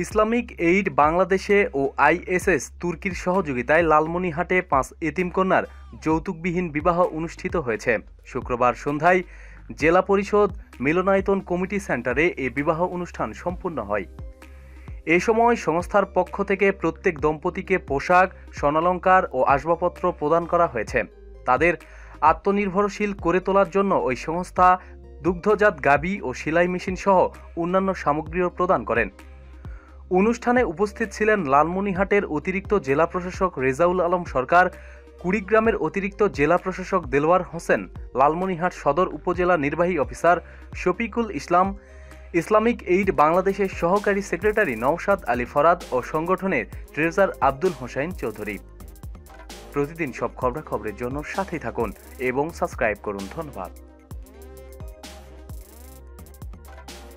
Islamic aid বাংলাদেশে ও ISS তুর্কির সহযোগিতায় লালমনিরহাটে ৫ এতিমকন্যার যৌতুকবিহীন বিবাহ অনুষ্ঠিত হয়েছে। শুক্রবার সন্ধ্যায় জেলা পরিষদ মিলনায়তন কমিটি সেন্টারে এ বিবাহ অনুষ্ঠান সম্পন্ন হয়। এ সময় সংস্থার পক্ষ থেকে প্রত্যেক দম্পতিকে পোশাক, স্বর্ণালংকার ও আসবাবপত্র প্রদান করা হয়েছে। তাদের আত্মনির্ভরশীল করে তোলার জন্য ওই সংস্থা দুগ্ধজাত গাভী ও সেলাই মেশিন সহ অন্যান্য সামগ্রীও প্রদান করেন। অনুষ্ঠানে উপস্থিত ছিলেন লালমনিরহাটের অতিরিক্ত জেলা প্রশাসক রেজাউল আলম সরকার, কুড়িগ্রামের অতিরিক্ত জেলা প্রশাসক দেলোয়ার হোসেন, লালমনিরহাট সদর উপজেলা নির্বাহী officer Shafiqul Islam, Islamic aid বাংলাদেশের সহকারী সেক্রেটারি নওশাদ আলী ফরাদ ও সংগঠনের ট্রেজার আব্দুল হোসাইন চৌধুরী। প্রতিদিন সব খবরাখবরের জন্য সাথেই থাকুন এবং সাবস্ক্রাইব করুন। ধন্যবাদ।